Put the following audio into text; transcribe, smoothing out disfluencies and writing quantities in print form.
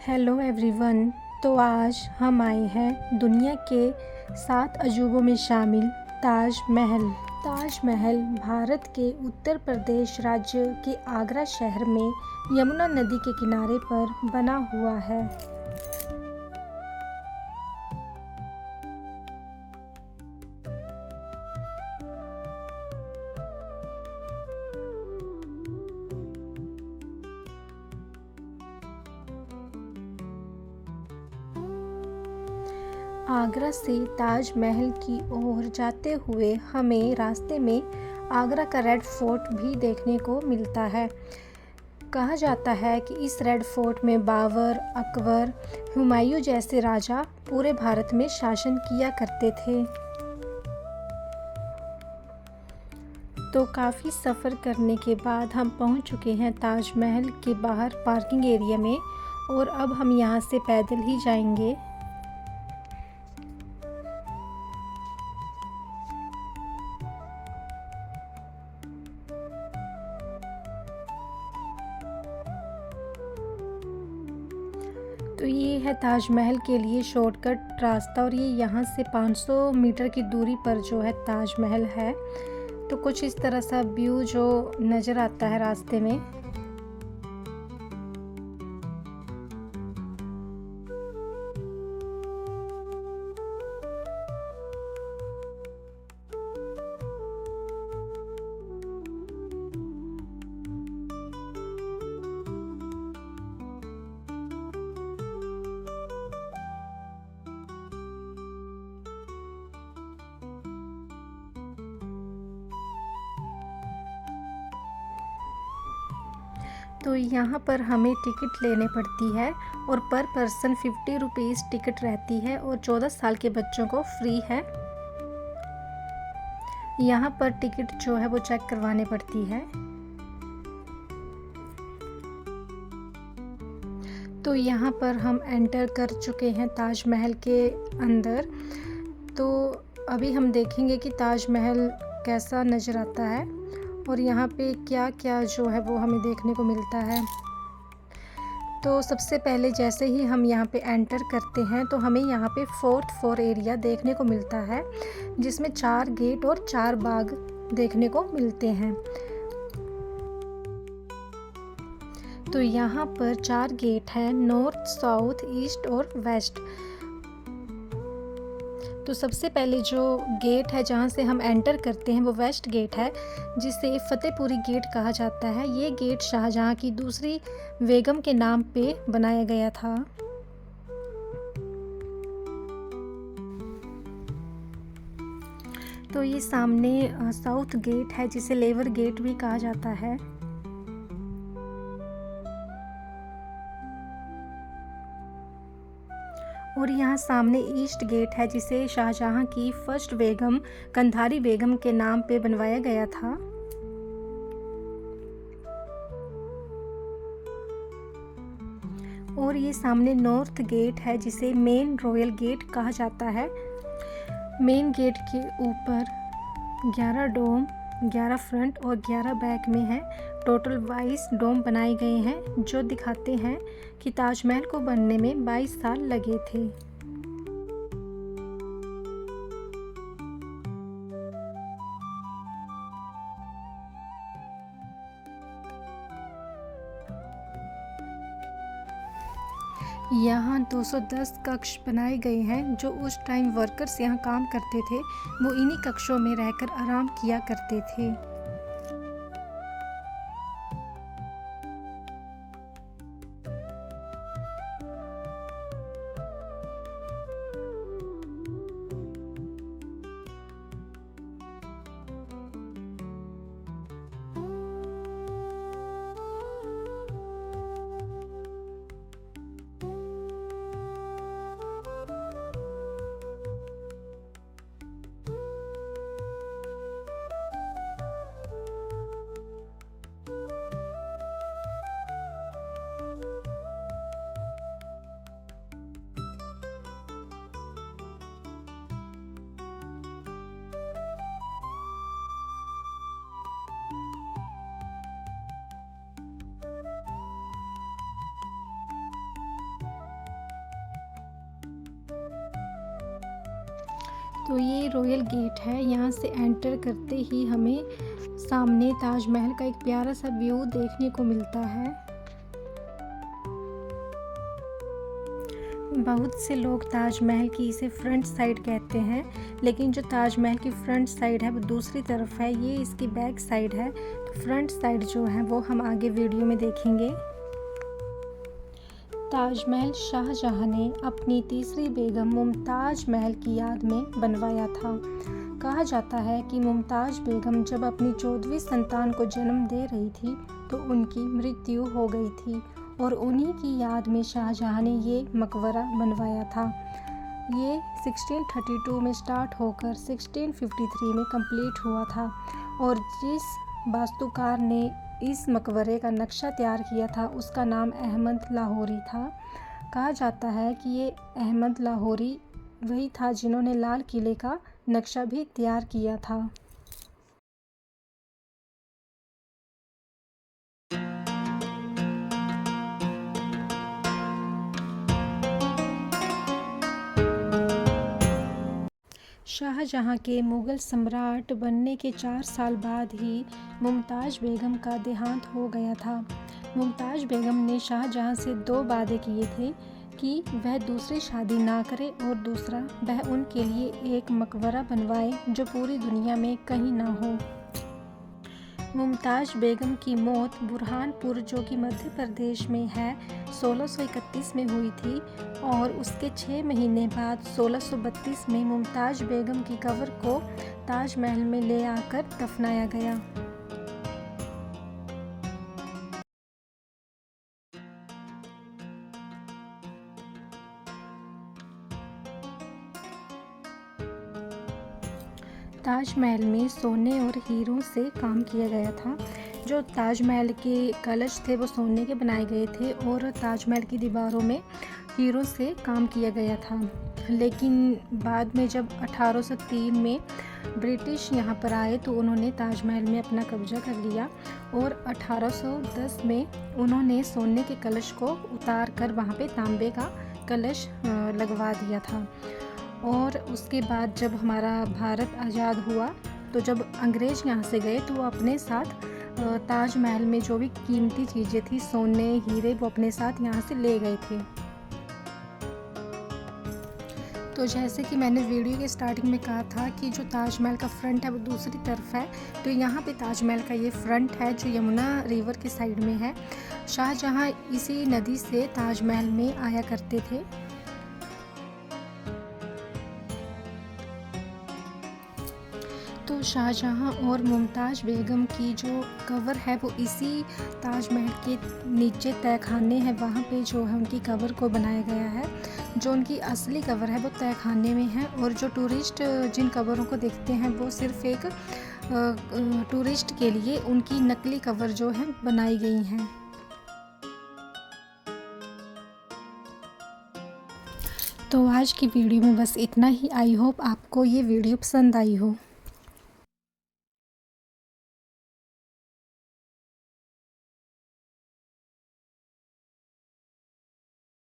Hello everyone. तो आज हम आए हैं दुनिया के 7 अजूबों में शामिल ताज महल। ताज महल भारत के उत्तर प्रदेश राज्य के आगरा शहर में यमुना नदी के किनारे पर बना हुआ है। आगरा से ताज महल की ओर जाते हुए हमें रास्ते में आगरा का रेड फोर्ट भी देखने को मिलता है। कहा जाता है कि इस रेड फोर्ट में बाबर, अकबर, हुमायूं जैसे राजा पूरे भारत में शासन किया करते थे। तो काफ़ी सफ़र करने के बाद हम पहुंच चुके हैं ताज महल के बाहर पार्किंग एरिया में, और अब हम यहां से पैदल ही जाएंगे। तो ये है ताजमहल के लिए शॉर्टकट रास्ता, और ये यहाँ से 500 मीटर की दूरी पर जो है ताजमहल है। तो कुछ इस तरह सा व्यू जो नज़र आता है रास्ते में। तो यहाँ पर हमें टिकट लेने पड़ती है, और पर पर्सन 50 रुपीज़ टिकट रहती है, और 14 साल के बच्चों को फ्री है। यहाँ पर टिकट जो है वो चेक करवाने पड़ती है। तो यहाँ पर हम एंटर कर चुके हैं ताजमहल के अंदर। तो अभी हम देखेंगे कि ताजमहल कैसा नज़र आता है, और यहाँ पे क्या क्या जो है वो हमें देखने को मिलता है। तो सबसे पहले जैसे ही हम यहाँ पे एंटर करते हैं तो हमें यहाँ पे 4th फ्लोर एरिया देखने को मिलता है, जिसमें 4 गेट और 4 बाग देखने को मिलते हैं। तो यहाँ पर 4 गेट हैं, नॉर्थ, साउथ, ईस्ट और वेस्ट। तो सबसे पहले जो गेट है जहाँ से हम एंटर करते हैं वो वेस्ट गेट है, जिसे फतेहपुरी गेट कहा जाता है। ये गेट शाहजहाँ की दूसरी बेगम के नाम पे बनाया गया था। तो ये सामने साउथ गेट है, जिसे लेवर गेट भी कहा जाता है। और यहाँ सामने ईस्ट गेट है, जिसे शाहजहाँ की फर्स्ट बेगम कंधारी बेगम के नाम पे बनवाया गया था। और ये सामने नॉर्थ गेट है, जिसे मेन रॉयल गेट कहा जाता है। मेन गेट के ऊपर 11 डोम, 11 फ्रंट और 11 बैक में है। टोटल 22 डोम बनाए गए हैं, जो दिखाते हैं कि ताजमहल को बनने में 22 साल लगे थे। यहाँ 210 कक्ष बनाए गए हैं। जो उस टाइम वर्कर्स यहाँ काम करते थे, वो इन्हीं कक्षों में रहकर आराम किया करते थे। तो ये रॉयल गेट है। यहाँ से एंटर करते ही हमें सामने ताजमहल का एक प्यारा सा व्यू देखने को मिलता है। बहुत से लोग ताजमहल की इसे फ्रंट साइड कहते हैं, लेकिन जो ताजमहल की फ्रंट साइड है वो दूसरी तरफ है, ये इसकी बैक साइड है। तो फ्रंट साइड जो है वो हम आगे वीडियो में देखेंगे। ताजमहल शाहजहां ने अपनी तीसरी बेगम मुमताज़ महल की याद में बनवाया था। कहा जाता है कि मुमताज़ बेगम जब अपनी 14वीं संतान को जन्म दे रही थी तो उनकी मृत्यु हो गई थी और उन्हीं की याद में शाहजहां ने ये मकबरा बनवाया था। ये 1632 में स्टार्ट होकर 1653 में कंप्लीट हुआ था और जिस वास्तुकार ने इस मकबरे का नक्शा तैयार किया था उसका नाम अहमद लाहौरी था। कहा जाता है कि ये अहमद लाहौरी वही था जिन्होंने लाल किले का नक्शा भी तैयार किया था। शाहजहां के मुग़ल सम्राट बनने के 4 साल बाद ही मुमताज़ बेगम का देहांत हो गया था। मुमताज़ बेगम ने शाहजहां से 2 वादे किए थे कि वह दूसरी शादी ना करे और दूसरा वह उनके लिए एक मकबरा बनवाए जो पूरी दुनिया में कहीं ना हो। मुमताज़ बेगम की मौत बुरहानपुर जो कि मध्य प्रदेश में है 1631 में हुई थी और उसके 6 महीने बाद 1632 में मुमताज़ बेगम की कब्र को ताजमहल में ले आकर दफनाया गया। ताजमहल में सोने और हीरों से काम किया गया था। जो ताजमहल के कलश थे वो सोने के बनाए गए थे और ताजमहल की दीवारों में हीरों से काम किया गया था। लेकिन बाद में जब 1803 में ब्रिटिश यहाँ पर आए तो उन्होंने ताजमहल में अपना कब्जा कर लिया और 1810 में उन्होंने सोने के कलश को उतार कर वहाँ पे तांबे का कलश लगवा दिया था। और उसके बाद जब हमारा भारत आज़ाद हुआ तो जब अंग्रेज़ यहाँ से गए तो वो अपने साथ ताजमहल में जो भी कीमती चीज़ें थी सोने हीरे वो अपने साथ यहाँ से ले गए थे। तो जैसे कि मैंने वीडियो के स्टार्टिंग में कहा था कि जो ताजमहल का फ्रंट है वो दूसरी तरफ है, तो यहाँ पे ताजमहल का ये फ्रंट है जो यमुना रिवर के साइड में है। शाहजहां इसी नदी से ताजमहल में आया करते थे। तो शाहजहां और मुमताज़ बेगम की जो कब्र है वो इसी ताजमहल के नीचे तहखाने हैं, वहाँ पे जो है उनकी कब्र को बनाया गया है। जो उनकी असली कब्र है वो तहखाने में है और जो टूरिस्ट जिन कब्रों को देखते हैं वो सिर्फ़ एक टूरिस्ट के लिए उनकी नकली कब्र जो है बनाई गई हैं। तो आज की वीडियो में बस इतना ही। आई होप आपको ये वीडियो पसंद आई हो।